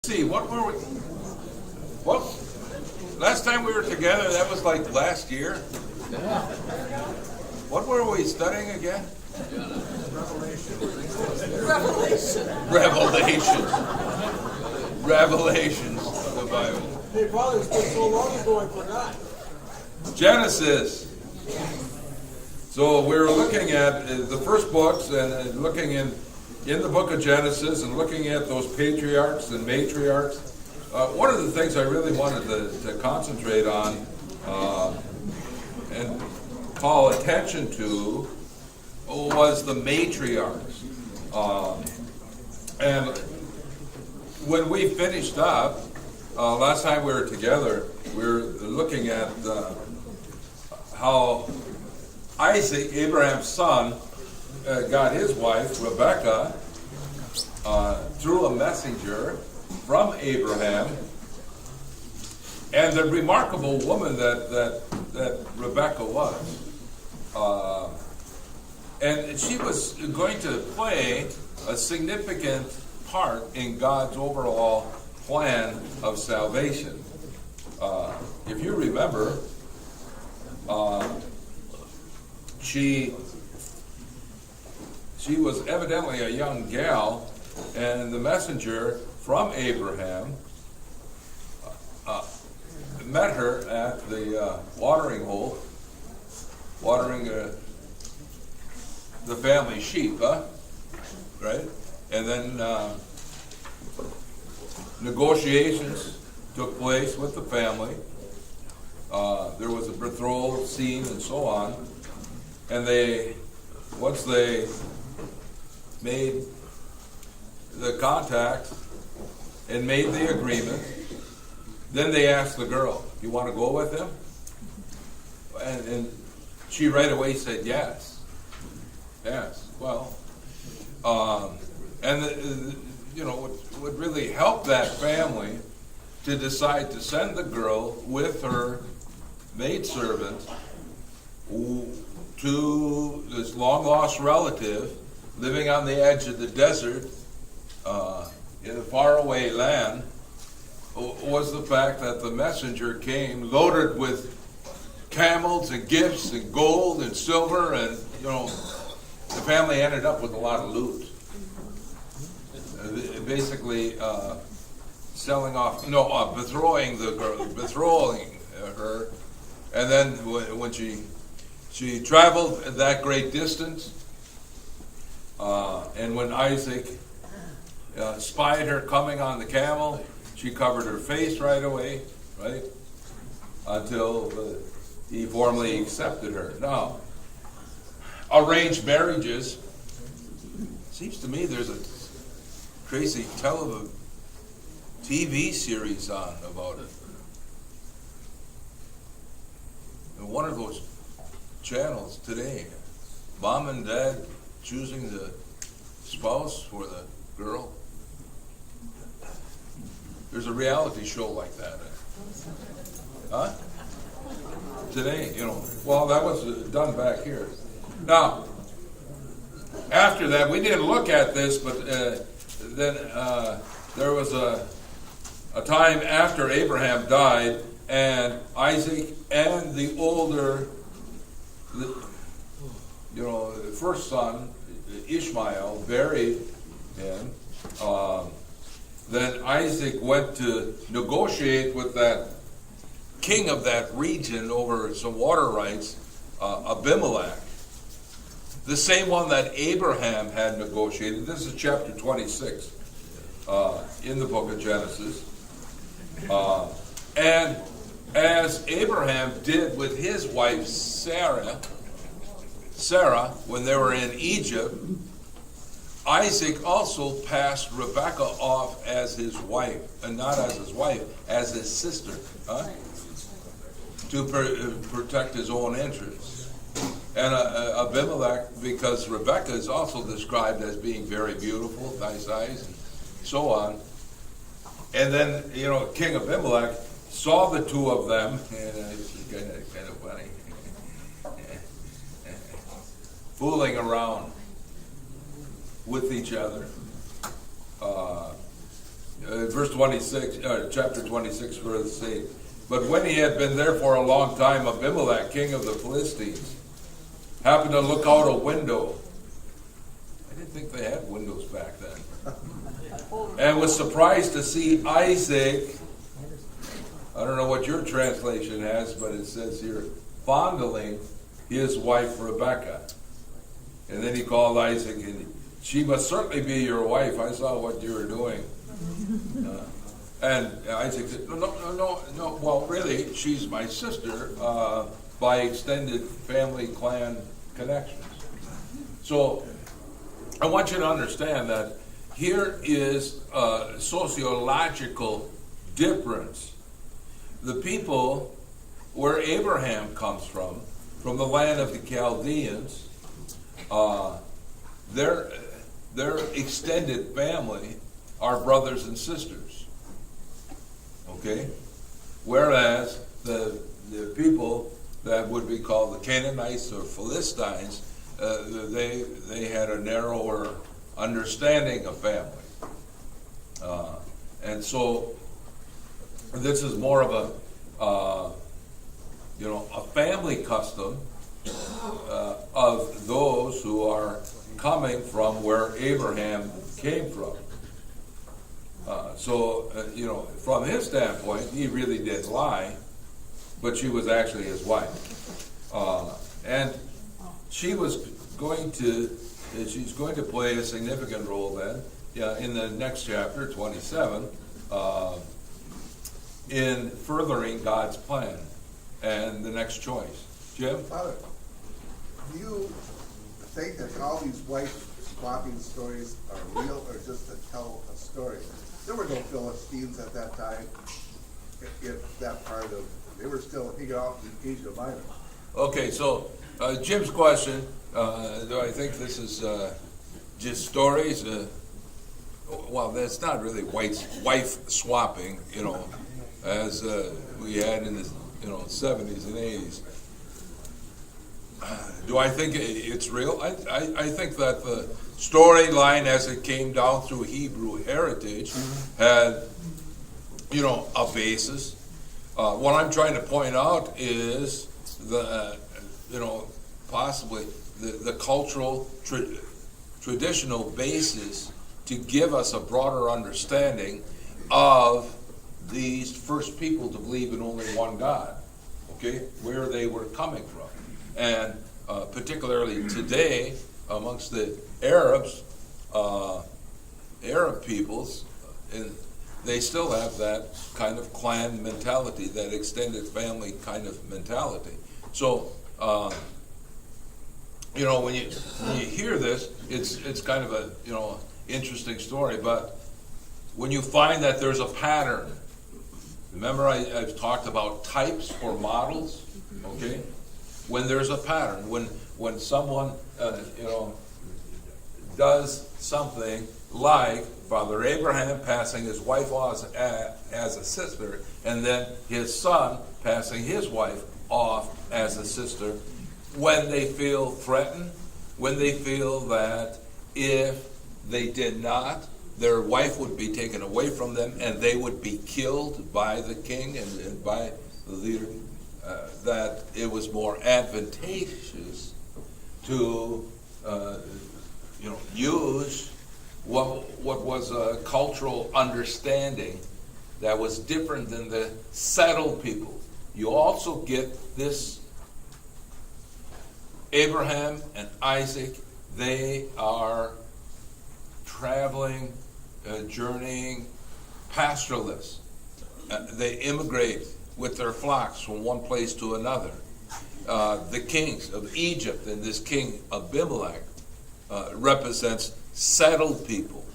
see, what were we? What? Last time we were together, that was like last year. What were we studying again? Revelations of the Bible. Hey, Father, it's been so long ago I forgot. Genesis. So we were looking at the first books and looking in the book of Genesis and looking at those patriarchs and matriarchs. One of the things I really wanted to concentrate on and call attention to was the matriarchs. And when we finished up, last time we were together, we were looking at how Isaac, Abraham's son, got his wife, Rebekah, through a messenger from Abraham, and the remarkable woman that Rebekah was. And she was going to play a significant part in God's overall plan of salvation. If you remember, she was evidently a young gal, and the messenger from Abraham met her at the watering hole, watering the family sheep, right? And then negotiations took place with the family. There was a betrothal scene and so on. And once they made the contact and made the agreement, then they asked the girl, "You want to go with him?" And she right away said yes. Yes. Well, and what really helped that family to decide to send the girl with her maidservant to this long-lost relative living on the edge of the desert in a faraway land was the fact that the messenger came loaded with camels and gifts and gold and silver, and the family ended up with a lot of loot. Basically betrothed the girl, betrothing her, and then when she traveled that great distance, and when Isaac spied her coming on the camel, she covered her face right away, right, until he formally accepted her. Now, arranged marriages, seems to me there's a crazy TV series on about it. And one of those channels today, mom and dad choosing the spouse for the girl. There's a reality show like that. Huh? Today, well, that was done back here. Now, after that, we didn't look at this, but then there was a time after Abraham died, and Isaac and the older, the first son, Ishmael, buried him. Then Isaac went to negotiate with that king of that region over some water rights, Abimelech. The same one that Abraham had negotiated. This is chapter 26 in the book of Genesis. And as Abraham did with his wife Sarah, when they were in Egypt, Isaac also passed Rebekah off as his wife, and not as his wife, as his sister, to protect his own interests. And Abimelech, because Rebekah is also described as being very beautiful, nice eyes, and so on. And then, King Abimelech saw the two of them, and it's kind of funny, fooling around with each other. verse 26, chapter 26, verse 8. But when he had been there for a long time, Abimelech, king of the Philistines, happened to look out a window. I didn't think they had windows back then. And was surprised to see Isaac. I don't know what your translation has, but it says here, fondling his wife Rebekah. And then he called Isaac, and she must certainly be your wife. I saw what you were doing. And Isaac said, no. Well, really, she's my sister by extended family clan connections. So I want you to understand that here is a sociological difference. The people where Abraham comes from the land of the Chaldeans, their extended family are brothers and sisters. Okay? Whereas the people that would be called the Canaanites or Philistines, they had a narrower understanding of family. And so this is more of a family custom of those who are coming from where Abraham came from. From his standpoint, he really did lie, but she was actually his wife. And she's going to play a significant role then in the next chapter, 27, in furthering God's plan and the next choice. Jim? Father, do you think that all these wife swapping stories are real or just to tell a story? There were no Philistines at that time. If that part of, they were still hanging out in Asia Minor. Okay, so Jim's question, do I think this is just stories? Well, that's not really wife swapping, as we had in the 70s and 80s. Do I think it's real? I think that the storyline as it came down through Hebrew heritage had, a basis. What I'm trying to point out is possibly the cultural traditional basis to give us a broader understanding of these first people to believe in only one God, okay, where they were coming from. And particularly today, amongst the Arabs, Arab peoples, they still have that kind of clan mentality, that extended family kind of mentality. So, when you hear this, it's kind of a interesting story. But when you find that there's a pattern, remember I've talked about types or models, okay? When there's a pattern, when someone does something like Father Abraham passing his wife off as a sister, and then his son passing his wife off as a sister, when they feel threatened, when they feel that if they did not, their wife would be taken away from them and they would be killed by the king and by the leader, that it was more advantageous to use what was a cultural understanding that was different than the settled people. You also get this Abraham and Isaac, they are traveling, journeying, pastoralists. They immigrate with their flocks from one place to another. The kings of Egypt and this king Abimelech represents settled people.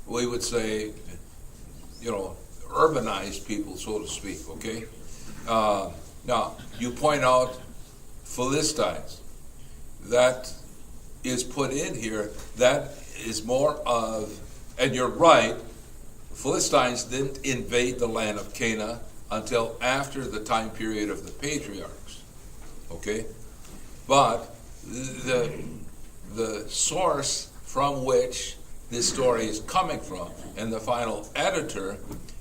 We would say, urbanized people, so to speak, okay? Now, you point out Philistines. That is put in here. That is more of, and you're right, Philistines didn't invade the land of Canaan until after the time period of the patriarchs, okay? But the source from which this story is coming from. And the final editor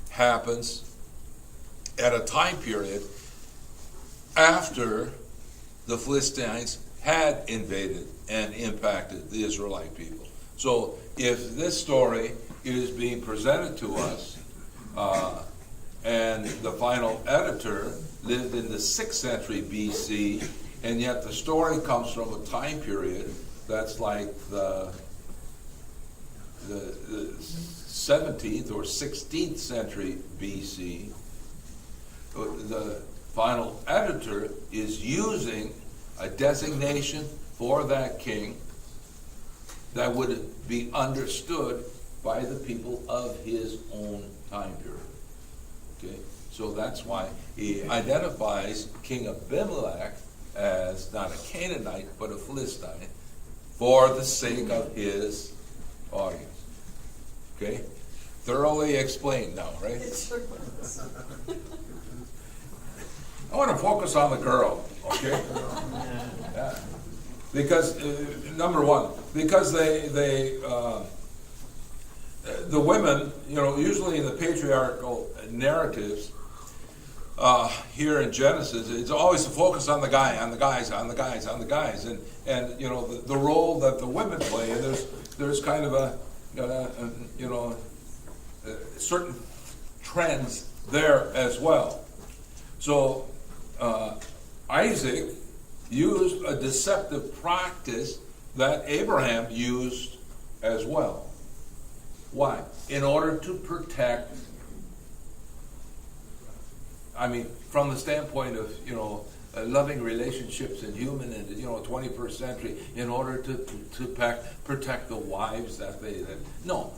happens at a time period after the Philistines had invaded and impacted the Israelite people. So if this story is being presented to us, and the final editor lived in the 6th century BC, and yet the story comes from a time period that's like the 17th or 16th century BC, the final editor is using a designation for that king that would be understood by the people of his own time period. Okay, so that's why he identifies King Abimelech as not a Canaanite but a Philistine for the sake of his audience. Okay, thoroughly explained now, right? I want to focus on the girl, okay? Yeah. Because number one, because the women, usually in the patriarchal narratives here in Genesis, it's always the focus on the guys, and the role that the women play, and there's kind of a certain trends there as well. So Isaac used a deceptive practice that Abraham used as well. Why? In order to protect, from the standpoint of, loving relationships and human and, 21st century, in order to protect the wives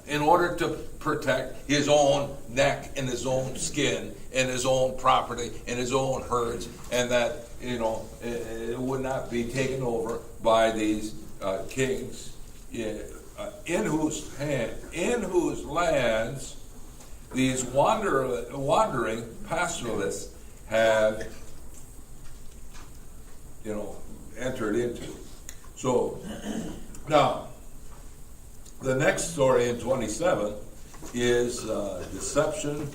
in order to protect his own neck and his own skin and his own property and his own herds, and that, it would not be taken over by these kings in whose lands these wandering pastoralists have entered into. So now the next story in 27 is deception.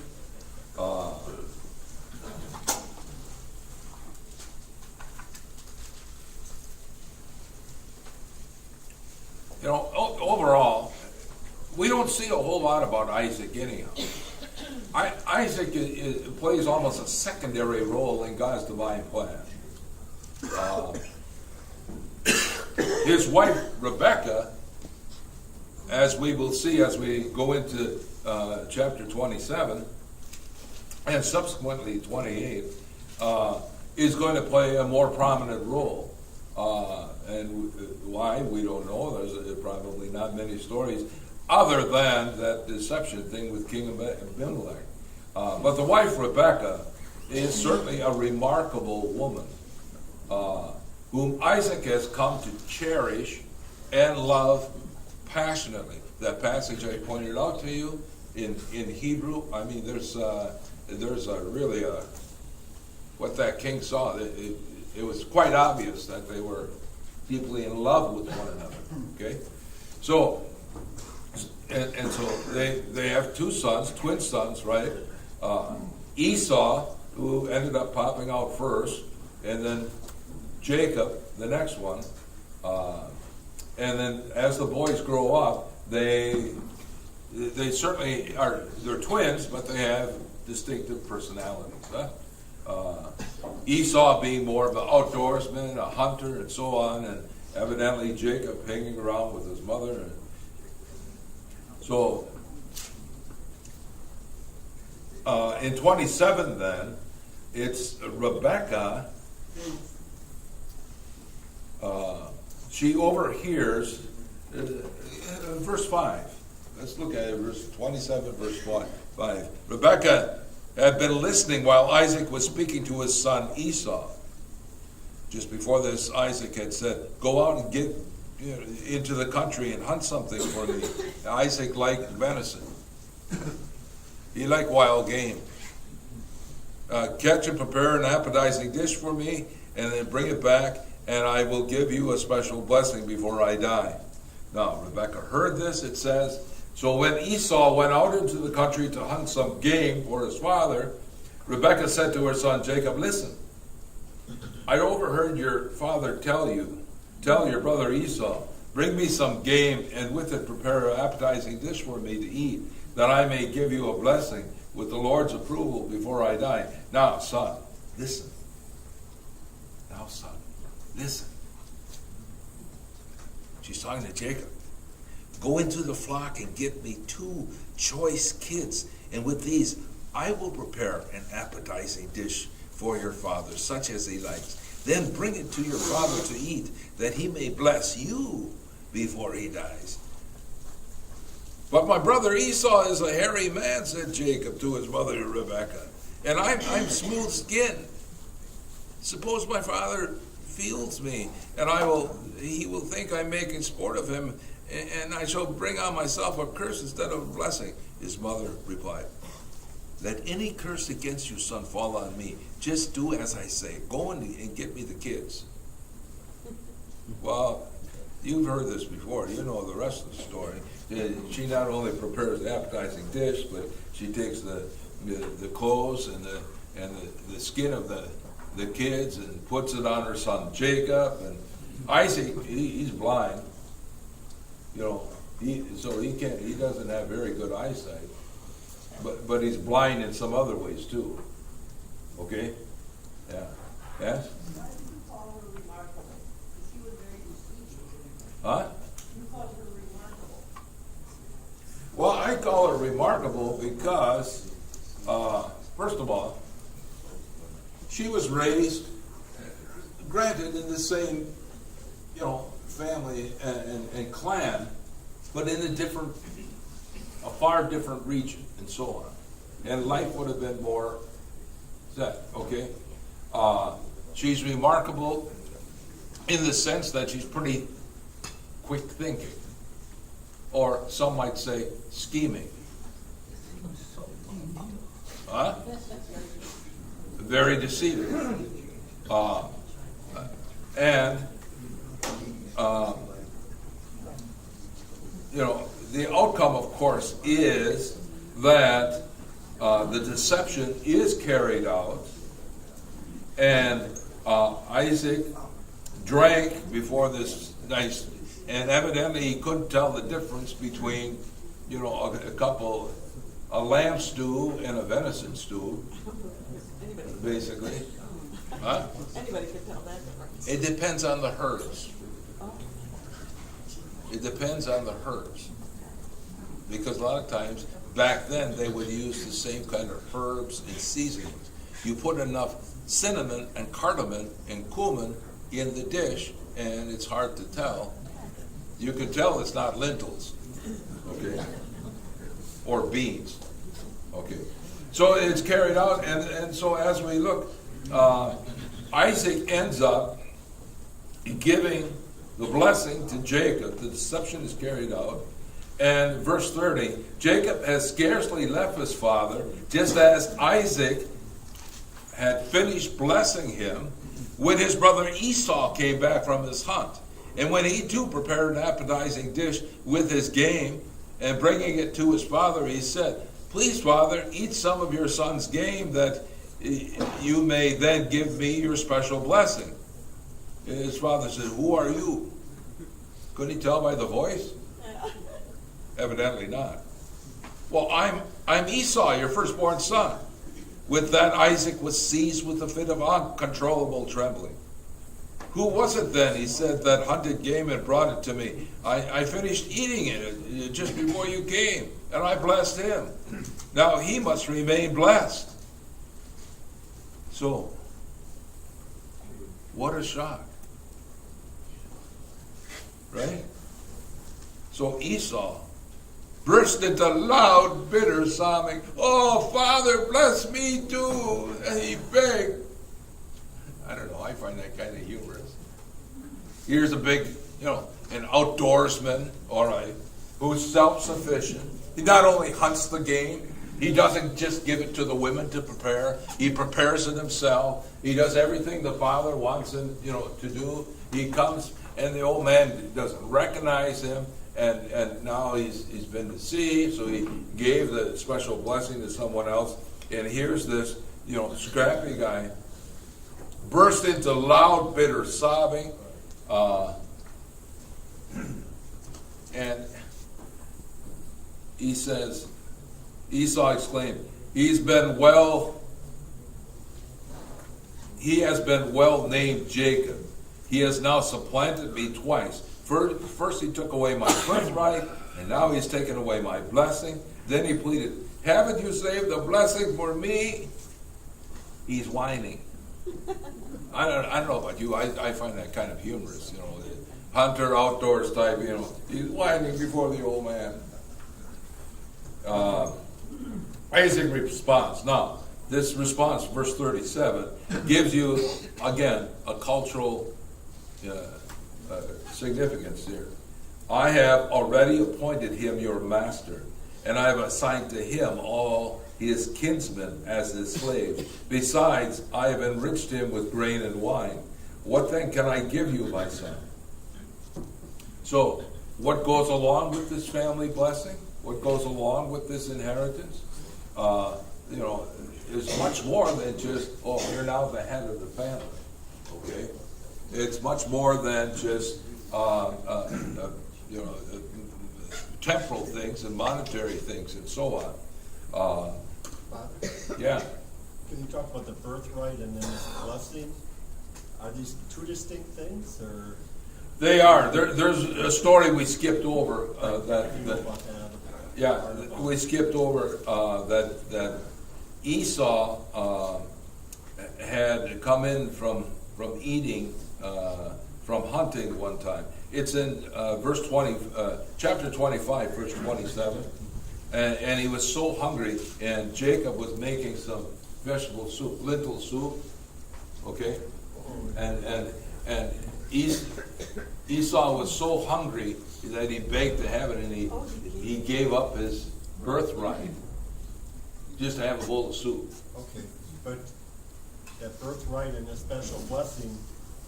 Overall, we don't see a whole lot about Isaac anyhow. Isaac plays almost a secondary role in God's divine plan. His wife Rebekah, as we will see as we go into chapter 27 and subsequently 28, is going to play a more prominent role. And why, we don't know. There's probably not many stories other than that deception thing with King Abimelech. But the wife Rebekah is certainly a remarkable woman, whom Isaac has come to cherish and love passionately. That passage I pointed out to you in Hebrew, there's really what that king saw. It was quite obvious that they were deeply in love with one another. Okay, so and so they have two sons, twin sons, right? Esau, who ended up popping out first, and then Jacob, the next one. And then as the boys grow up, they certainly they're twins, but they have distinctive personalities. Esau being more of an outdoorsman, a hunter, and so on, and evidently Jacob hanging around with his mother. So in 27 then, it's Rebekah. She overhears verse 5. Let's look at it, verse 27, verse 5. Rebekah had been listening while Isaac was speaking to his son Esau. Just before this, Isaac had said, go out and get into the country and hunt something for me. Isaac liked venison. He liked wild game. Catch and prepare an appetizing dish for me, and then bring it back, and I will give you a special blessing before I die. Now, Rebekah heard this, it says, so when Esau went out into the country to hunt some game for his father, Rebekah said to her son Jacob, listen, I overheard your father tell your brother Esau, bring me some game, and with it prepare an appetizing dish for me to eat, that I may give you a blessing with the Lord's approval before I die. Now, son, listen. Now, son, listen. She's talking to Jacob. Go into the flock and get me 2 choice kids, and with these I will prepare an appetizing dish for your father, such as he likes. Then bring it to your father to eat, that he may bless you before he dies. But my brother Esau is a hairy man, said Jacob to his mother Rebekah, and I'm smooth-skinned. Suppose my father feels me, and he will think I'm making sport of him, and I shall bring on myself a curse instead of a blessing. His mother replied, let any curse against you, son, fall on me. Just do as I say. Go and get me the kids. Well, you've heard this before. You know the rest of the story. She not only prepares the appetizing dish, but she takes the clothes and the skin of the kids and puts it on her son Jacob. And Isaac, he's blind. You know, he doesn't have very good eyesight. But he's blind in some other ways too. Okay? Yeah. Yes? Why did you call her remarkable? Because she was very deceiving. Huh? You called her remarkable. Well, I call her remarkable because, first of all, she was raised, granted, in the same, family and clan, but in a far different region, and so on. And life would have been more set, okay? She's remarkable in the sense that she's pretty quick thinking, or some might say scheming. Huh? Very deceiving. The outcome, of course, is that the deception is carried out, and Isaac drank before this nice, and evidently he couldn't tell the difference between, a lamb stew and a venison stew, basically. Huh? Anybody can tell that difference. It depends on the herbs. It depends on the herbs. Because a lot of times, back then, they would use the same kind of herbs and seasonings. You put enough cinnamon and cardamom and cumin in the dish, and it's hard to tell. You can tell it's not lentils, okay, or beans, okay. So it's carried out, and so as we look, Isaac ends up giving the blessing to Jacob. The deception is carried out. And verse 30, Jacob has scarcely left his father, just as Isaac had finished blessing him, when his brother Esau came back from his hunt. And when he too prepared an appetizing dish with his game, and bringing it to his father, he said, please, father, eat some of your son's game, that you may then give me your special blessing. And his father said, who are you? Couldn't he tell by the voice? Evidently not. Well, I'm Esau, your firstborn son. With that, Isaac was seized with a fit of uncontrollable trembling. Who was it then, he said, that hunted game and brought it to me? I finished eating it just before you came, and I blessed him. Now he must remain blessed. So, what a shock. Right? So Esau burst into loud, bitter sobbing. Oh, Father, bless me too. And he begged. I don't know, I find that kind of humorous. Here's a big, an outdoorsman, all right, who's self-sufficient. He not only hunts the game, he doesn't just give it to the women to prepare. He prepares it himself. He does everything the father wants him, to do. He comes, and the old man doesn't recognize him. and now he's been deceived, so he gave the special blessing to someone else. And here's this, scrappy guy burst into loud, bitter sobbing, and he says, Esau exclaimed, he has been well named Jacob. He has now supplanted me twice. First he took away my birthright, and now he's taken away my blessing. Then he pleaded, haven't you saved the blessing for me? He's whining. I don't know about you. I find that kind of humorous, Hunter outdoors type, he's whining before the old man. Isaac response. Now, this response, verse 37, gives you, again, a cultural significance here. I have already appointed him your master, and I have assigned to him all his kinsmen as his slaves. Besides, I have enriched him with grain and wine. What then can I give you, my son? So, what goes along with this family blessing? What goes along with this inheritance? Is much more than just, you're now the head of the family. Okay? It's much more than just, temporal things and monetary things and so on. Yeah. Can you talk about the birthright and then the blessing? Are these two distinct things, or? They are. There's a story we skipped over we skipped over that Esau had come in from eating from hunting one time. It's in verse 20, chapter 25, verse 27. And he was so hungry, and Jacob was making some vegetable soup, lentil soup, okay? And Esau was so hungry that he begged to have it, and he gave up his birthright just to have a bowl of soup. Okay, but that birthright and a special blessing.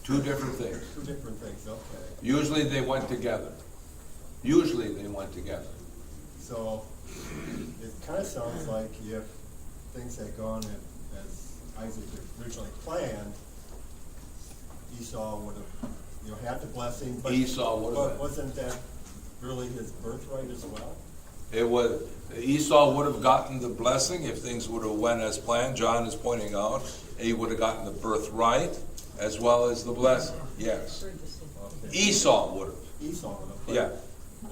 Two different things. Two different things, okay. Usually they went together. So it kind of sounds like if things had gone as Isaac originally planned, Esau would have, had the blessing. But wasn't that really his birthright as well? Esau would have gotten the blessing if things would have went as planned. John is pointing out he would have gotten the birthright as well as the blessing. Yes. Okay. Esau would have. Esau would have. Yeah.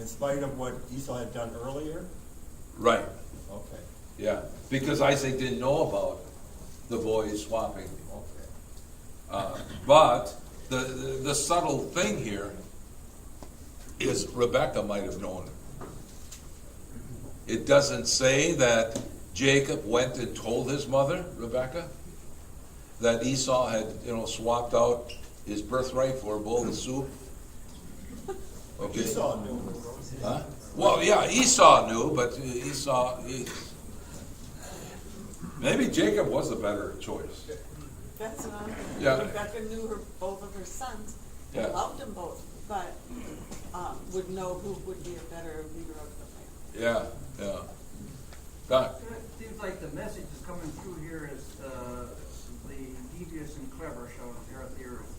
In spite of what Esau had done earlier? Right. Okay. Yeah. Because Isaac didn't know about the boys swapping. Okay. But the subtle thing here is Rebekah might have known. It doesn't say that Jacob went and told his mother, Rebekah, that Esau had, swapped out his birthright for a bowl of soup. Okay. Esau knew. Huh? Well, yeah, Esau knew, but maybe Jacob was a better choice. That's what I'm thinking. Yeah. Rebecca knew both of her sons, Yeah. loved them both, but would know who would be a better leader of the family. Yeah. Doc? It seems like the message is coming through here is the devious and clever shall inherit the earth.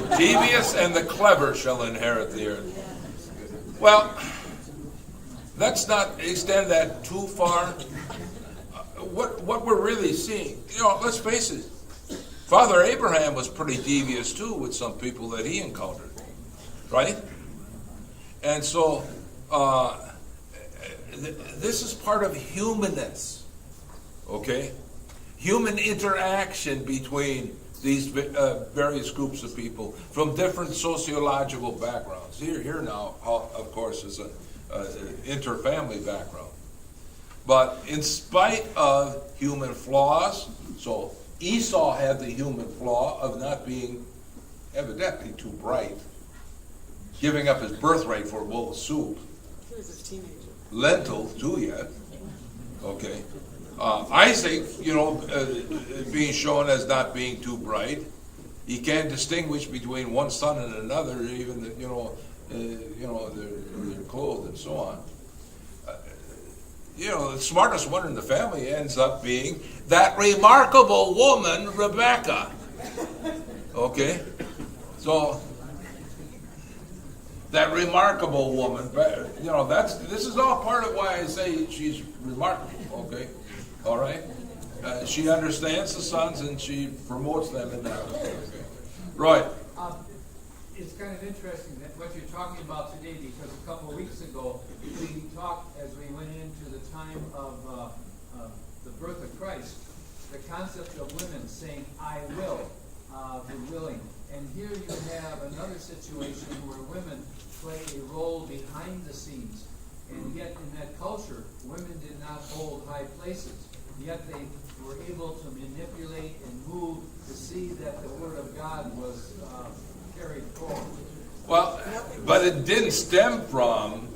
The devious and the clever shall inherit the earth. Well, let's not extend that too far. What we're really seeing, let's face it, Father Abraham was pretty devious too with some people that he encountered, right? And so this is part of humanness, okay? Human interaction between these various groups of people from different sociological backgrounds. Here now, of course, is an inter-family background. But in spite of human flaws, so Esau had the human flaw of not being evidently too bright, giving up his birthright for a bowl of soup. He was a teenager. Lentils, too, yet. Okay. Isaac, being shown as not being too bright. He can't distinguish between one son and another, even, they're clothed and so on. The smartest one in the family ends up being that remarkable woman, Rebecca. Okay? So, that remarkable woman, this is all part of why I say she's remarkable, okay? All right? She understands the sons and she promotes them in that. Okay. Right. It's kind of interesting that what you're talking about today, because a couple of weeks ago, we talked as we went into the time of the birth of Christ, the concept of women saying, I will, be willing. And here you have another situation where women play a role behind the scenes. And yet in that culture, women did not hold high places. Yet they were able to manipulate and move to see that the Word of God was carried forward. Well, but it didn't stem from,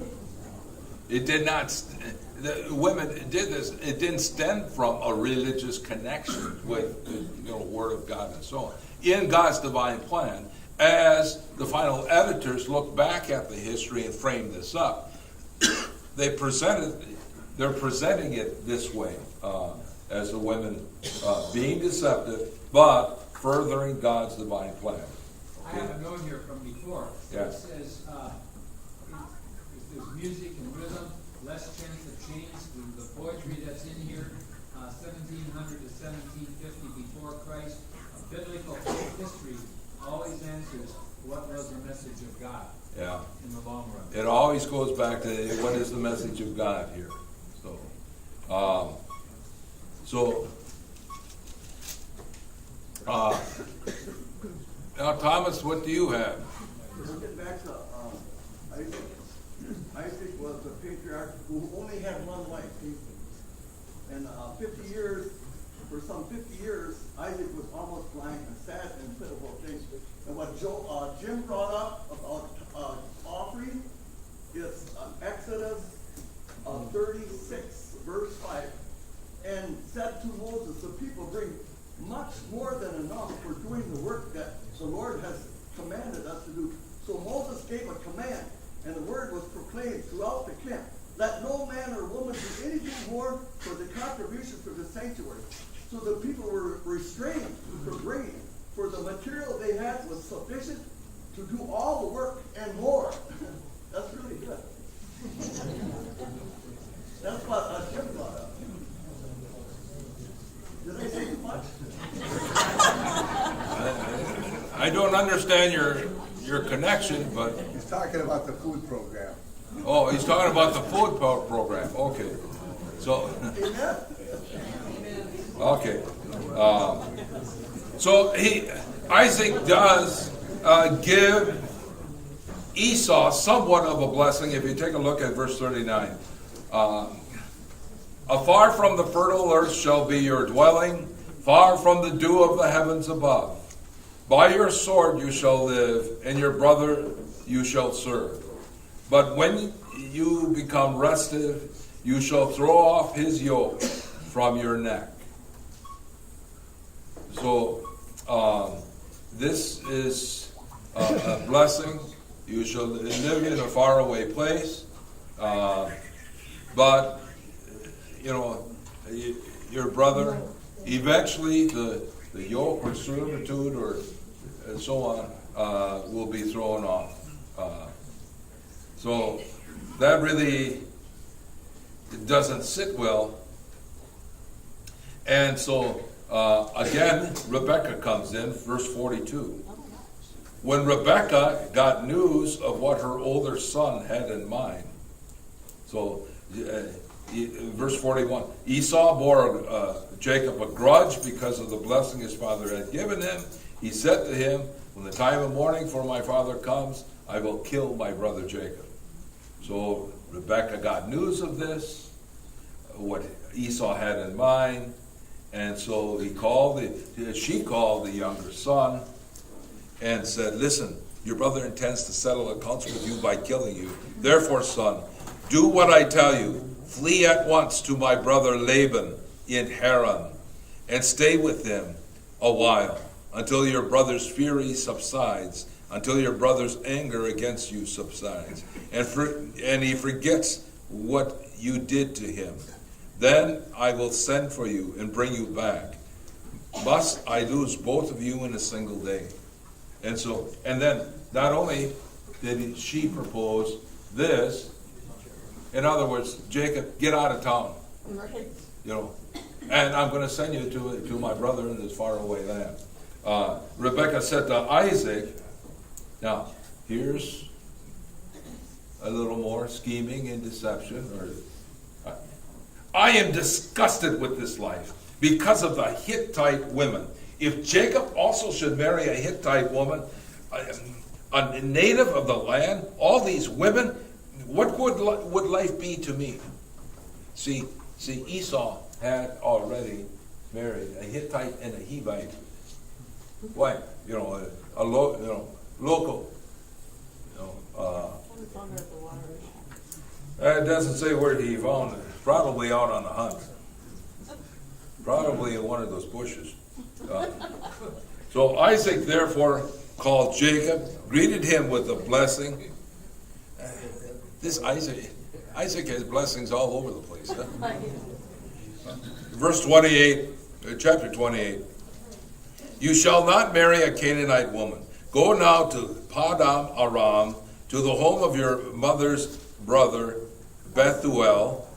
the women did this, it didn't stem from a religious connection with the Word of God and so on. In God's divine plan, as the final editors look back at the history and frame this up, they're presenting it this way, as the women being deceptive, but furthering God's divine plan. I have a note here from before. Yes. It says, if there's music and rhythm, less chance of change. The poetry that's in here, 1700 to 1750 before Christ, biblical history always answers what was the message of God. Yeah. In the long run. It always goes back to what is the message of God here. Now, Thomas, what do you have? Let's get back to Isaac. Isaac was a patriarch who only had one wife. And 50 years, for some 50 years, Isaac was almost blind and sad and pitiful things. And what Jim brought up about offering is Exodus 36, verse 5. And said to Moses, the people bring much more than enough for doing the work that the Lord has commanded us to do. So Moses gave a command, and the word was proclaimed throughout the camp. Let no man or woman do anything more for the contribution for the sanctuary. So the people were restrained from bringing, for the material they had was sufficient to do all the work and more. That's really good. That's what Jim brought up. Did I say too much? I don't understand your connection, but He's talking about the food program. oh, he's talking about the food program. Okay, so Amen? okay, so Isaac does give Esau somewhat of a blessing. If you take a look at verse 39. Afar from the fertile earth shall be your dwelling, far from the dew of the heavens above. By your sword you shall live, and your brother you shall serve. But when you become restive, you shall throw off his yoke from your neck. So, this is a blessing. You shall live in a faraway place, but your brother, eventually the yoke or servitude or and so on will be thrown off. So that really doesn't sit well. And so again, Rebecca comes in, verse 42. When Rebecca got news of what her older son had in mind, so verse 41, Esau bore Jacob a grudge because of the blessing his father had given him. He said to him, when the time of mourning for my father comes, I will kill my brother Jacob. So Rebecca got news of this, what Esau had in mind, and so she called the younger son and said, listen, your brother intends to settle accounts with you by killing you. Therefore, son, do what I tell you. Flee at once to my brother Laban in Haran, and stay with him a while, until your brother's fury subsides, until your brother's anger against you subsides, and he forgets what you did to him. Then I will send for you and bring you back. Must I lose both of you in a single day? And then not only did she propose this, in other words, Jacob, get out of town, Right. you know, and I'm going to send you to my brother in this faraway land. Rebekah said to Isaac, now here's a little more scheming and deception. I am disgusted with this life because of the Hittite women. If Jacob also should marry a Hittite woman, a native of the land, all these women, what would life be to me? See, Esau had already married a Hittite and a Hivite wife, local. We found her at the water. It doesn't say where he found it. Probably out on the hunt. Probably in one of those bushes. So Isaac therefore called Jacob, greeted him with a blessing. This Isaac has blessings all over the place. Huh? Verse 28, chapter 28. You shall not marry a Canaanite woman. Go now to Padam Aram, to the home of your mother's brother Bethuel,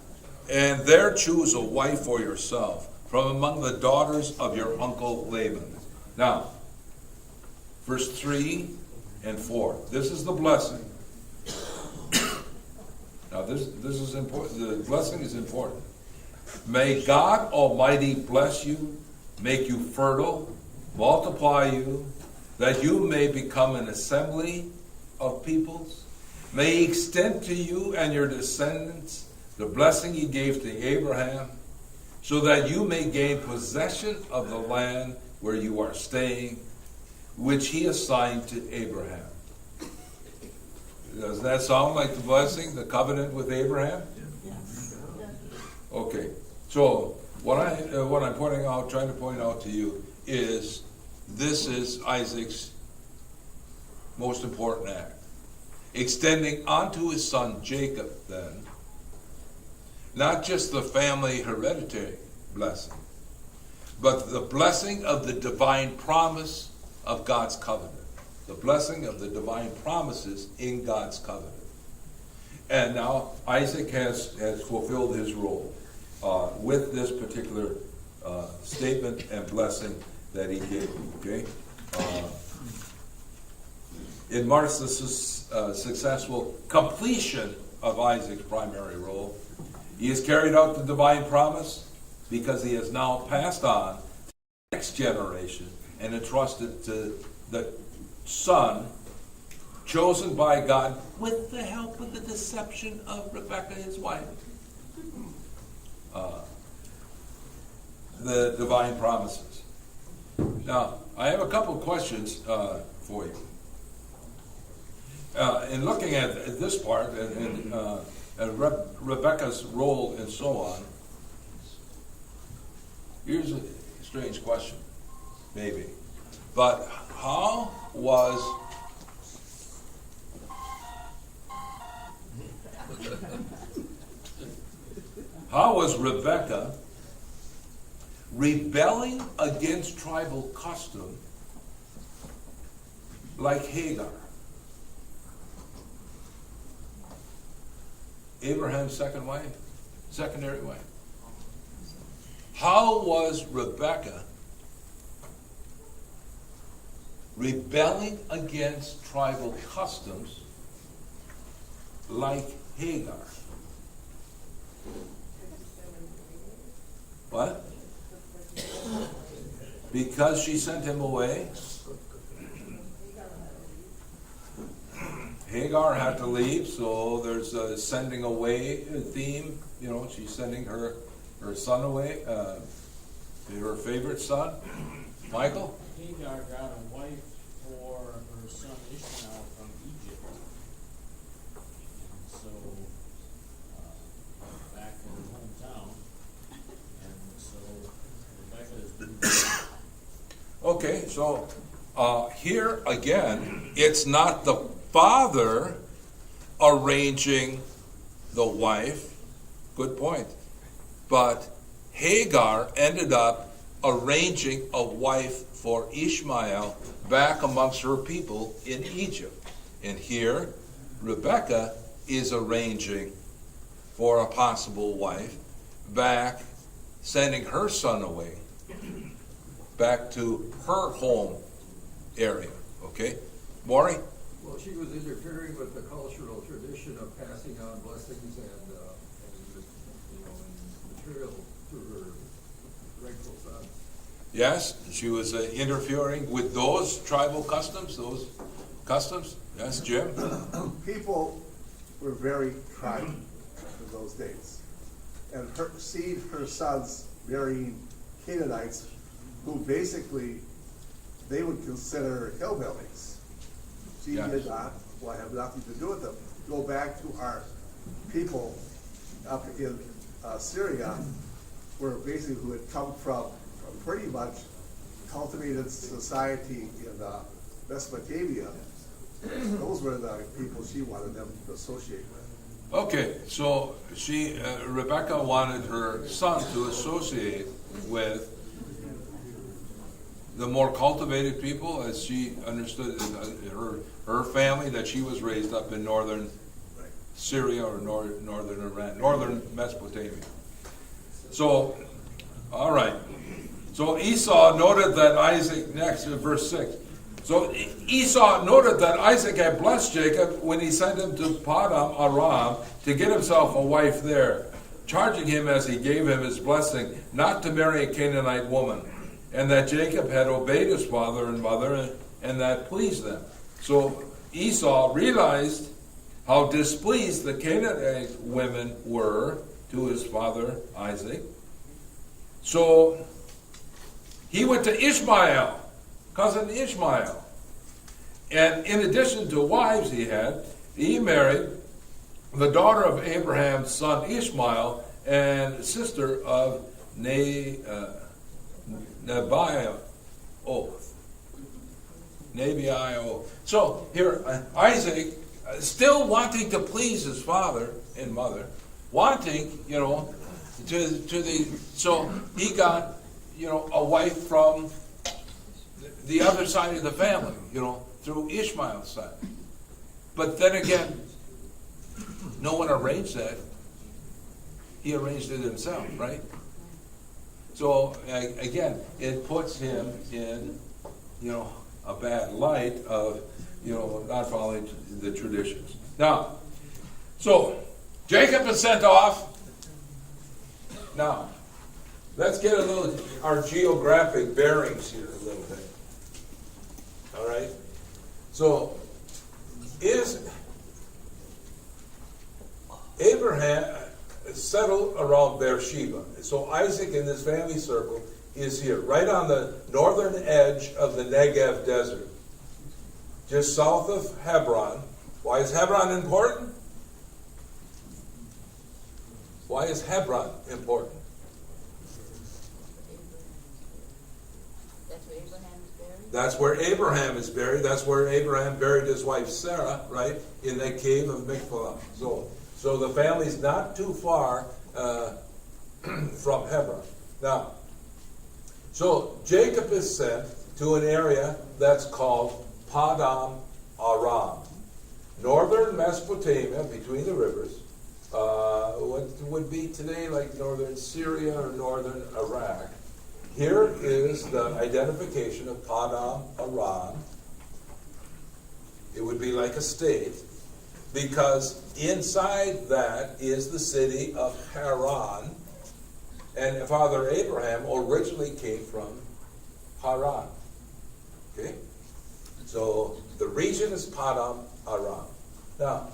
and there choose a wife for yourself from among the daughters of your uncle Laban. Now, verse 3 and 4. This is the blessing. Now, this is important. The blessing is important. May God Almighty bless you, make you fertile, multiply you, that you may become an assembly of peoples. May he extend to you and your descendants the blessing he gave to Abraham, so that you may gain possession of the land where you are staying, which he assigned to Abraham. Does that sound like the blessing, the covenant with Abraham? Yes. Okay. So what I'm trying to point out to you is this is Isaac's most important act. Extending onto his son Jacob then, not just the family hereditary blessing, but the blessing of the divine promise of God's covenant. The blessing of the divine promises in God's covenant. And now Isaac has fulfilled his role with this particular statement and blessing that he gave. Okay? It marks the successful completion of Isaac's primary role. He has carried out the divine promise because he has now passed on to the next generation and entrusted to the son chosen by God with the help of the deception of Rebekah, his wife. The divine promises. Now, I have a couple of questions for you. In looking at this part and Rebekah's role and so on, here's a strange question, maybe. But how was Rebekah rebelling against tribal custom like Hagar, Abraham's secondary wife? How was Rebekah rebelling against tribal customs like Hagar? What? Because she sent him away? Hagar had to leave, so there's a sending away theme. You know, she's sending her son away, her favorite son. Michael? Hagar got a wife for her son Ishmael from Egypt. And so, back in her hometown. And so, Rebekah is. Okay, so here again, it's not the father arranging the wife, good point, but Hagar ended up arranging a wife for Ishmael back amongst her people in Egypt. And here, Rebekah is arranging for a possible wife back, sending her son away, back to her home area, okay? Maury? Well, she was interfering with the cultural tradition of passing on blessings and material to her rightful son. Yes, she was interfering with those tribal customs, Yes, Jim? People were very tribal in those days. And seeing her sons marrying Canaanites, who basically they would consider hillbillies. She Yes. did not have nothing to do with them. Go back to our people up in Syria, where basically who had come from a pretty much cultivated society in Mesopotamia. Those were the people she wanted them to associate with. Okay, so Rebecca wanted her son to associate with the more cultivated people, as she understood her family, that she was raised up in northern Syria or northern Iran, northern Mesopotamia. So, all right. So Esau noted that Isaac, next in verse 6. So Esau noted that Isaac had blessed Jacob when he sent him to Paddan Aram to get himself a wife there, charging him as he gave him his blessing not to marry a Canaanite woman, and that Jacob had obeyed his father and mother, and that pleased them. So Esau realized how displeased the Canaanite women were to his father Isaac. So he went to Ishmael, cousin Ishmael. And in addition to wives he married the daughter of Abraham's son Ishmael and sister of Nebaioth. So here, Isaac, still wanting to please his father and mother, wanting, so he got, a wife from the other side of the family, through Ishmael's side. But then again, no one arranged that. He arranged it himself, right? So again, it puts him in, a bad light of, not following the traditions. Now, so Jacob is sent off. Now, let's get our geographic bearings here a little bit. All right? So, is Abraham settled around Beersheba? So Isaac in this family circle is here, right on the northern edge of the Negev desert, just south of Hebron. Why is Hebron important? Why is Hebron important? That's where Abraham is buried. That's where Abraham buried his wife Sarah, right, in that cave of Machpelah. So the family's not too far from Hebron. Now, so Jacob is sent to an area that's called Paddan Aram, northern Mesopotamia, between the rivers. What would be today like northern Syria or northern Iraq. Here is the identification of Paddan Aram. It would be like a state, because inside that is the city of Haran, and Father Abraham originally came from Haran. Okay? So the region is Paddan Aram. Now,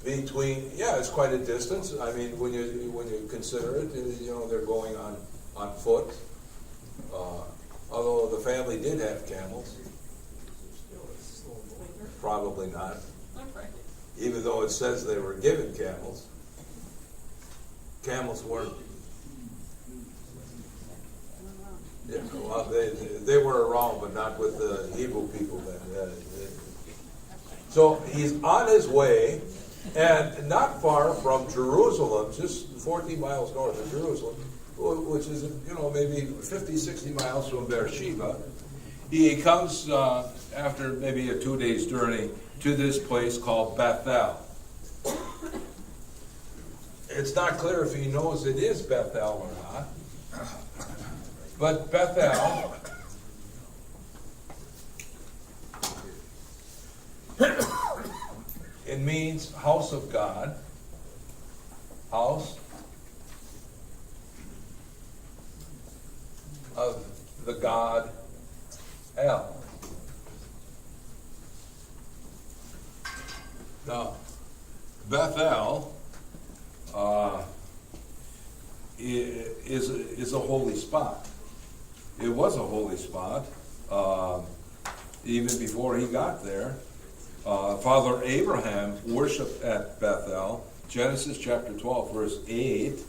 it's quite a distance. I mean, when you consider it, they're going on foot. Although the family did have camels. Probably not. Even though it says they were given camels. Camels weren't. Yeah. Well, they were around, but not with the Hebrew people then. So he's on his way, and not far from Jerusalem, just 14 miles north of Jerusalem, which is, maybe 50, 60 miles from Beersheba. He comes, after maybe a 2 days journey, to this place called Bethel. It's not clear if he knows it is Bethel or not. But Bethel it means house of God, house of the God El. Now, Bethel is a holy spot. It was a holy spot even before he got there. Father Abraham worshipped at Bethel. Genesis chapter 12, verse 8.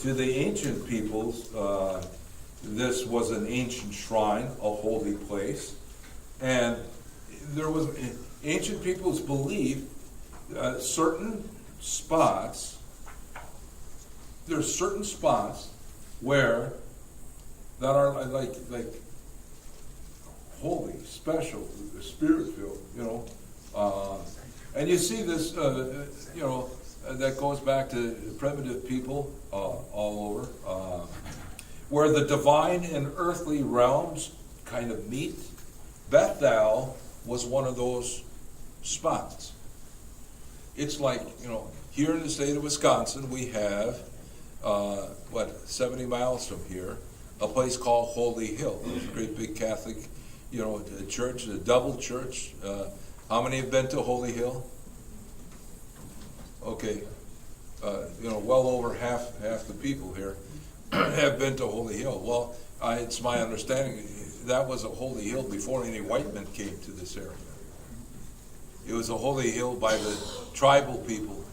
To the ancient peoples, this was an ancient shrine, a holy place. And there was, ancient peoples believed certain spots, there's certain spots where that are like holy, special, spirit-filled, and you see this, that goes back to primitive people all over, where the divine and earthly realms kind of meet. Bethel was one of those spots. It's like, here in the state of Wisconsin, we have, 70 miles from here, a place called Holy Hill. It's a great big Catholic, church, a double church. How many have been to Holy Hill? Okay, well over half the people here have been to Holy Hill. Well, it's my understanding that was a holy hill before any white men came to this area. It was a holy hill by the tribal people,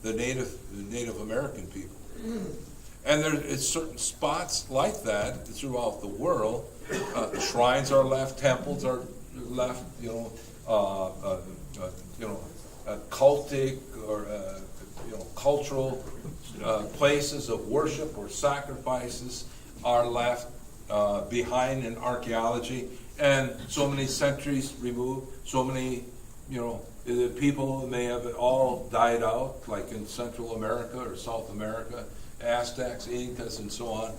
the Native American people. And there's certain spots like that throughout the world. Shrines are left, temples are left, cultic or cultural places of worship or sacrifices are left behind in archaeology. And so many centuries removed, so many, the people may have all died out, like in Central America or South America, Aztecs, Incas, and so on.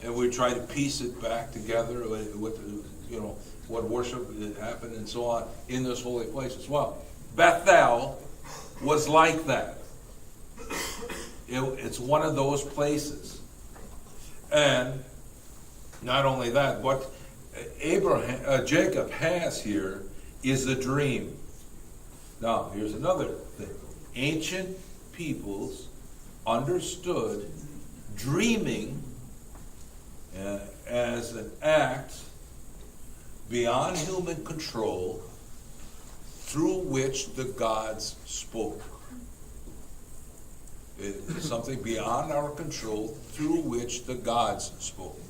And we try to piece it back together with what worship happened and so on in this holy place as well. Bethel was like that. It's one of those places. And not only that, what Jacob has here is a dream. Now, here's another thing. Ancient peoples understood dreaming as an act beyond human control through which the gods spoke. It's something beyond our control through which the gods spoke.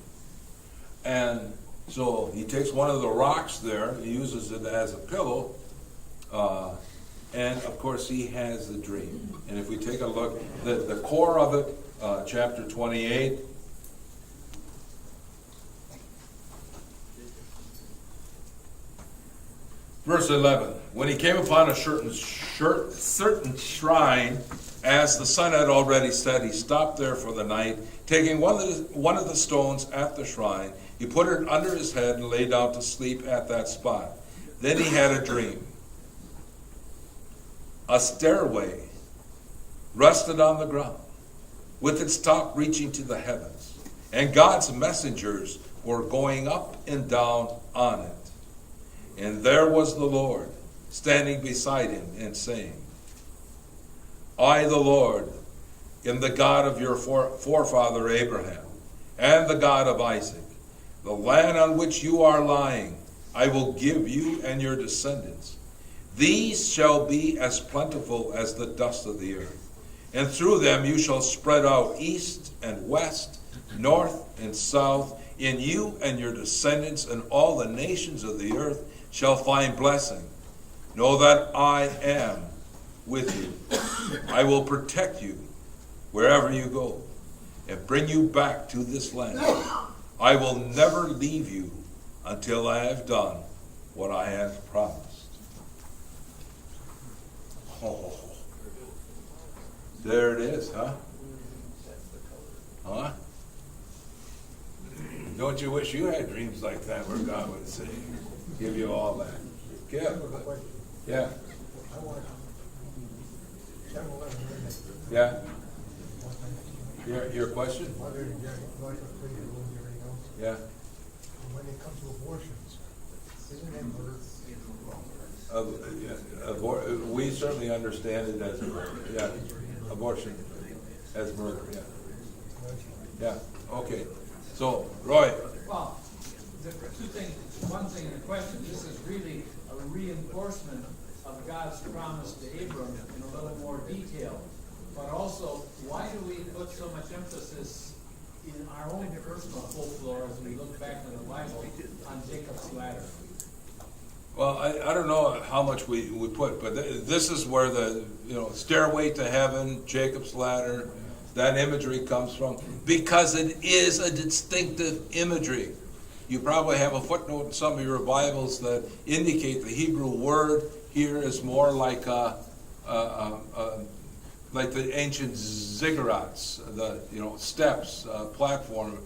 And so he takes one of the rocks there, he uses it as a pillow, and of course he has the dream. And if we take a look, the core of it, chapter 28, verse 11, when he came upon a certain shrine, as the sun had already set, he stopped there for the night. Taking one of the stones at the shrine, he put it under his head and lay down to sleep at that spot. Then he had a dream. A stairway rested on the ground, with its top reaching to the heavens, and God's messengers were going up and down on it. And there was the Lord standing beside him and saying, I, the Lord, am the God of your forefather Abraham, and the God of Isaac. The land on which you are lying, I will give you and your descendants. These shall be as plentiful as the dust of the earth, and through them you shall spread out east and west north and south. In you and your descendants and all the nations of the earth shall find blessing. Know that I am with you. I will protect you wherever you go and bring you back to this land. I will never leave you until I have done what I have promised. Oh, there it is, huh? Huh? Don't you wish you had dreams like that where God would say, give you all that? Yeah. Yeah. Your question? Yeah. When it comes to abortions, isn't it murder? We certainly understand it as abortion as murder. Yeah. Okay. So, Roy. Well, the two things. One thing in the question. This is really a reinforcement of God's promise to Abram in a little more detail. But also, why do we put so much emphasis in our own personal folklore as we look back in the Bible on Jacob's ladder? Well, I don't know how much we put, but this is where the stairway to heaven, Jacob's ladder, that imagery comes from, because it is a distinctive imagery. You probably have a footnote in some of your Bibles that indicate the Hebrew word here is more like the ancient ziggurats, the steps, platform,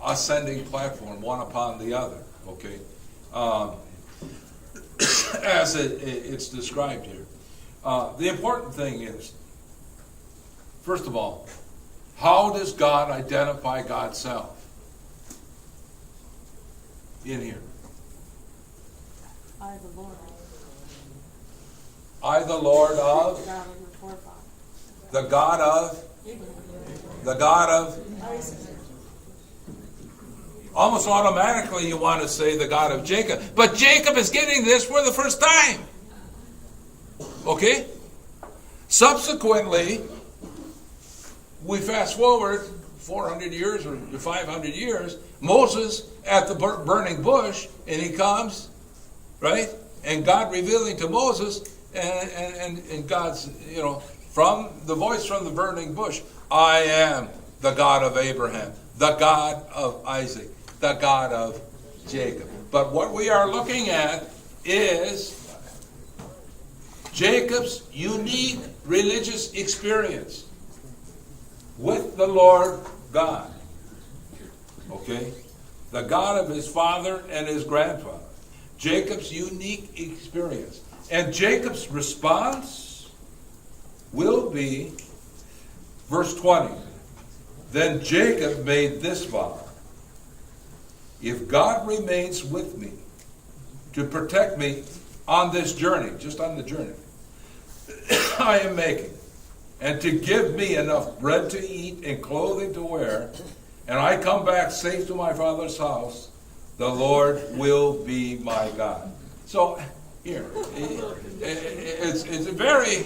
ascending platform, one upon the other. Okay. As it's described here. The important thing is, first of all, how does God identify God's self in here? I, the Lord. I, the Lord of? God of your forefather. The God of? Abraham. The God of? Isaac. Almost automatically you want to say the God of Jacob. But Jacob is getting this for the first time. Okay? Subsequently, we fast forward 400 years or 500 years, Moses at the burning bush, and he comes, right? And God revealing to Moses, and God's, from the voice from the burning bush, I am the God of Abraham, the God of Isaac, the God of Jacob. But what we are looking at is Jacob's unique religious experience with the Lord God. Okay? The God of his father and his grandfather. Jacob's unique experience. And Jacob's response will be, verse 20. Then Jacob made this vow. If God remains with me to protect me on this journey, just on the journey I am making, and to give me enough bread to eat and clothing to wear, and I come back safe to my father's house, the Lord will be my God. So, here, it's a very,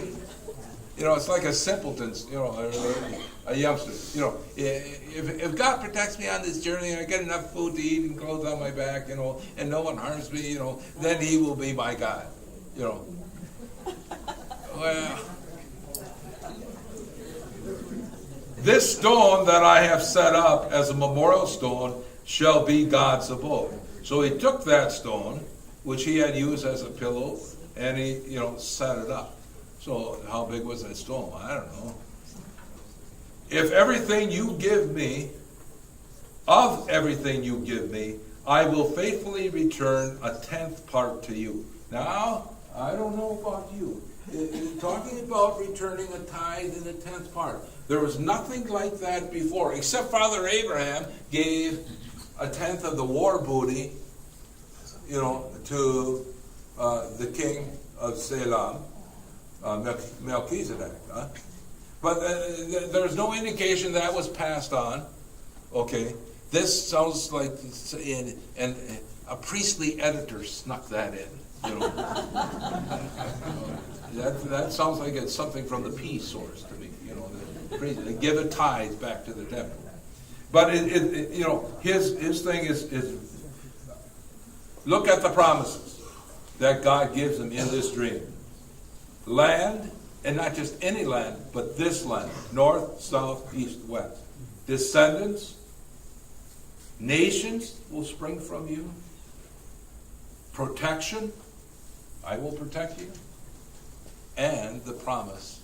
it's like a simpleton's, a youngster. If God protects me on this journey, and I get enough food to eat and clothes on my back, and no one harms me, then he will be my God. Well, this stone that I have set up as a memorial stone shall be God's abode. So he took that stone, which he had used as a pillow, and he, set it up. So how big was that stone? I don't know. If everything you give me, of everything you give me, I will faithfully return a 10th part to you. Now, I don't know about you. Talking about returning a tithe and a 10th part. There was nothing like that before, except Father Abraham gave a 10th of the war booty, to the king of Salem, Melchizedek. But there's no indication that was passed on. Okay, this sounds like a priestly editor snuck that in. That sounds like it's something from the peace source to me. They give a tithe back to the temple. But you know, his thing is look at the promises that God gives him in this dream. Land, and not just any land, but this land, north, south, east, west. Descendants, nations will spring from you. Protection, I will protect you. And the promise,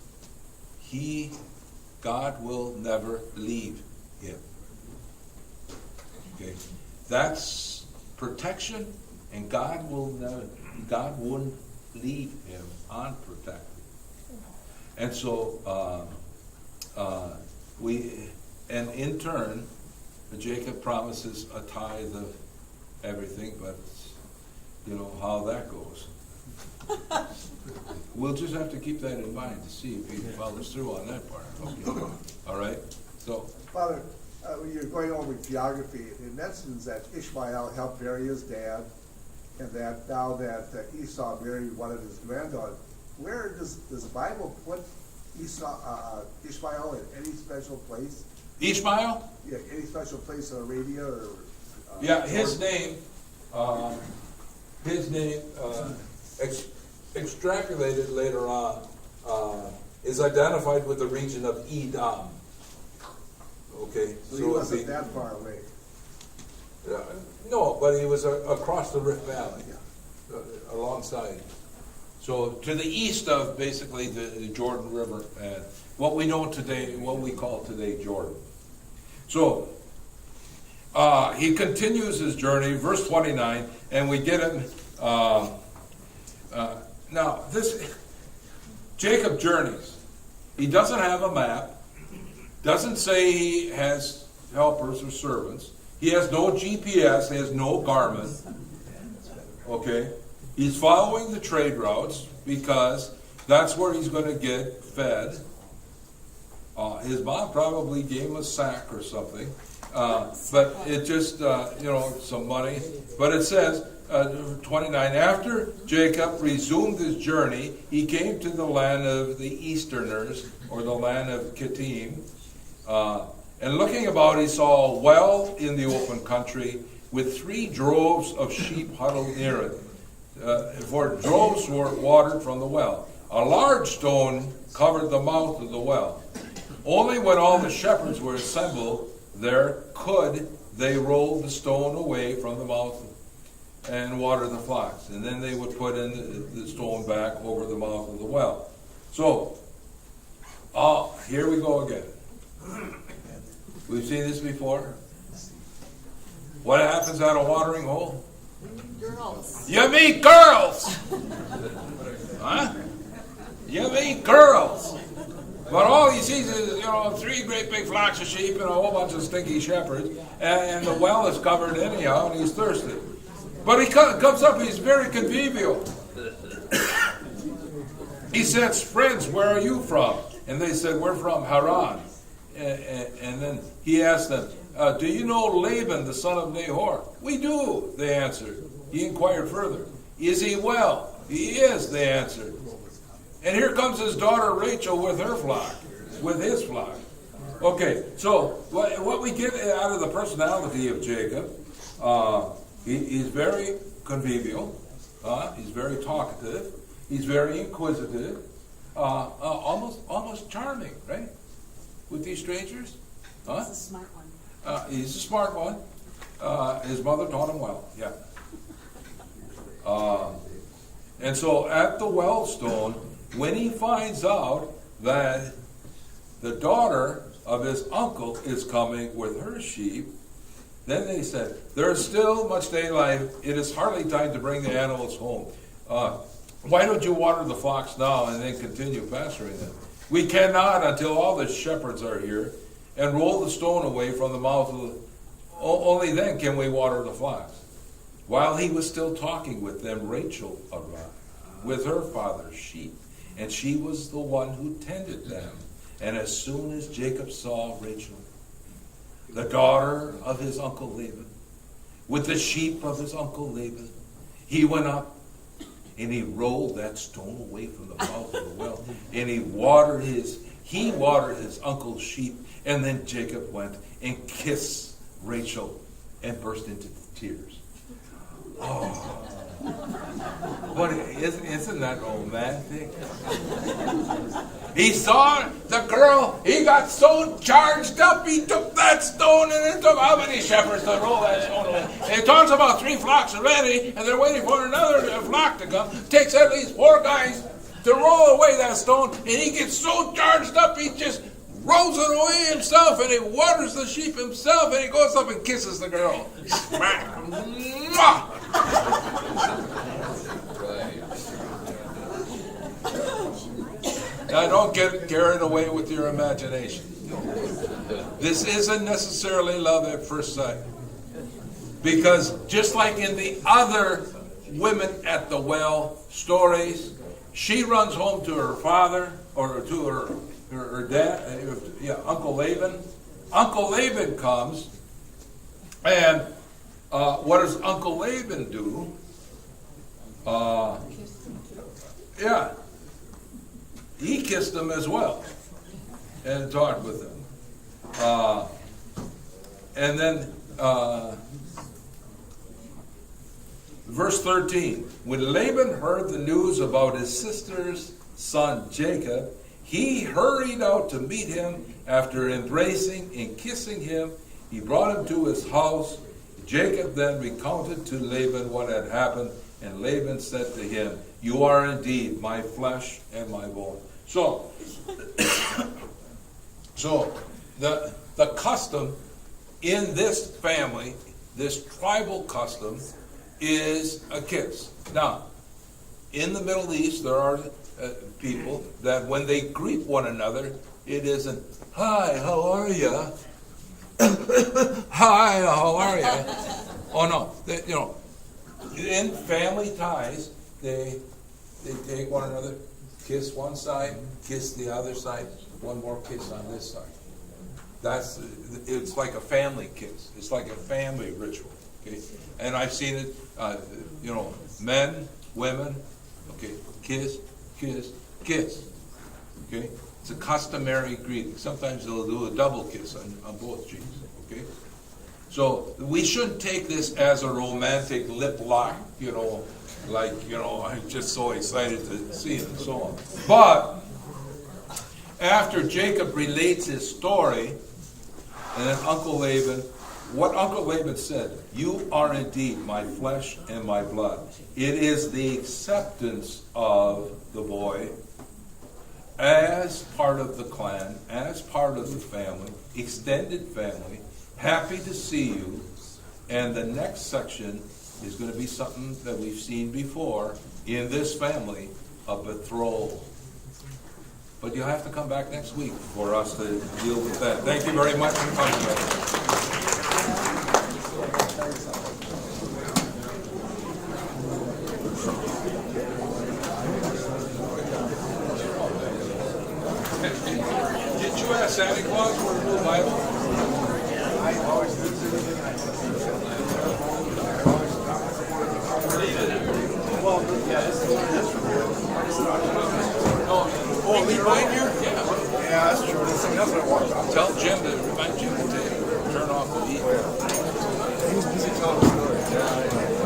God will never leave him. Okay, that's protection, and God wouldn't leave him unprotected. And so and in turn, Jacob promises a tithe of everything, but you know how that goes. We'll just have to keep that in mind to see if he follows through on that part. Okay. All right. So, Father, you're going over geography. In essence, that Ishmael helped bury his dad, and that now that Esau married one of his granddaughters, where does the Bible put Ishmael in any special place? Ishmael? Yeah, any special place in Arabia or? Yeah, his name extrapolated later on, is identified with the region of Edom. Okay, So he wasn't that far away. No, but he was across the Rift Valley, alongside. So to the east of basically the Jordan River, and what we know today, what we call today Jordan. So he continues his journey, verse 29, and we get him. Now this Jacob journeys. He doesn't have a map. Doesn't say he has helpers or servants. He has no GPS. He has no Garmin. Okay? He's following the trade routes because that's where he's going to get fed. His mom probably gave him a sack or something. But it just, some money. But it says, 29, after Jacob resumed his journey, he came to the land of the Easterners, or the land of Kittim. And looking about, he saw a well in the open country with 3 droves of sheep huddled near it. For droves were watered from the well. A large stone covered the mouth of the well. Only when all the shepherds were assembled there could they roll the stone away from the mouth and water the flocks. And then they would put in the stone back over the mouth of the well. So, here we go again. We've seen this before. What happens at a watering hole? Girls. You meet girls! Huh? You meet girls! But all he sees is, 3 great big flocks of sheep and a whole bunch of stinky shepherds, and the well is covered anyhow, and he's thirsty. But he comes up, he's very convivial. He says, friends, where are you from? And they said, we're from Haran. And then he asked them, do you know Laban, the son of Nahor? We do, they answered. He inquired further. Is he well? He is, they answered. And here comes his daughter Rachel with her flock, with his flock. Okay, so what we get out of the personality of Jacob, he's very convivial, he's very talkative, he's very inquisitive, almost charming, right? With these strangers. He's a smart one. He's a smart one. His mother taught him well, yeah. And so at the wellstone, when he finds out that the daughter of his uncle is coming with her sheep, then they said, there is still much daylight. It is hardly time to bring the animals home. Why don't you water the flocks now and then continue pasturing them? We cannot until all the shepherds are here and roll the stone away from the mouth of the... Only then can we water the flocks. While he was still talking with them, Rachel arrived with her father's sheep, and she was the one who tended them. And as soon as Jacob saw Rachel, the daughter of his uncle Laban, with the sheep of his uncle Laban, he went up and he rolled that stone away from the mouth of the well, and he watered his uncle's sheep And then Jacob went and kissed Rachel and burst into tears. Oh. What isn't that romantic? He saw the girl, he got so charged up, he took that stone, and it took how many shepherds to roll that stone away? And it talks about 3 flocks already, and they're waiting for another flock to come. It takes at least 4 guys to roll away that stone, and he gets so charged up, he just rolls it away himself, and he waters the sheep himself, and he goes up and kisses the girl. Smack! Mwah! Now, don't get carried away with your imagination. This isn't necessarily love at first sight. Because just like in the other women at the well stories, she runs home to her father, or to her dad, Uncle Laban. Uncle Laban comes, and what does Uncle Laban do? He kissed him as well and talked with him. And then verse 13, when Laban heard the news about his sister's son Jacob, he hurried out to meet him. After embracing and kissing him, he brought him to his house. Jacob then recounted to Laban what had happened, and Laban said to him, "You are indeed my flesh and my bone." So the custom in this family, this tribal custom, is a kiss. Now, in the Middle East, there are people that when they greet one another, it isn't, "Hi, how are you?" "Hi, how are you?" Oh no, in family ties, they take one another, kiss one side, kiss the other side, one more kiss on this side. It's like a family kiss. It's like a family ritual. Okay, and I've seen it. Men, women. Okay, kiss, kiss, kiss. Okay, it's a customary greeting. Sometimes they'll do a double kiss on both cheeks. Okay, so we shouldn't take this as a romantic lip lock. I'm just so excited to see it and so on. But after Jacob relates his story, and then what Uncle Laban said, "You are indeed my flesh and my blood." It is the acceptance of the boy as part of the clan, as part of the family, extended family, happy to see you. And the next section is going to be something that we've seen before in this family, a betrothal. But you'll have to come back next week for us to deal with that. Thank you very much for coming. Did you ask Santa Claus for a new Bible? I always do anything I Well, yeah, this is Oh, remind you? Yeah. Yeah, that's true. That's what I walked out. Tell Jim to remind Jim to turn off the heat. He was busy telling the story. Yeah,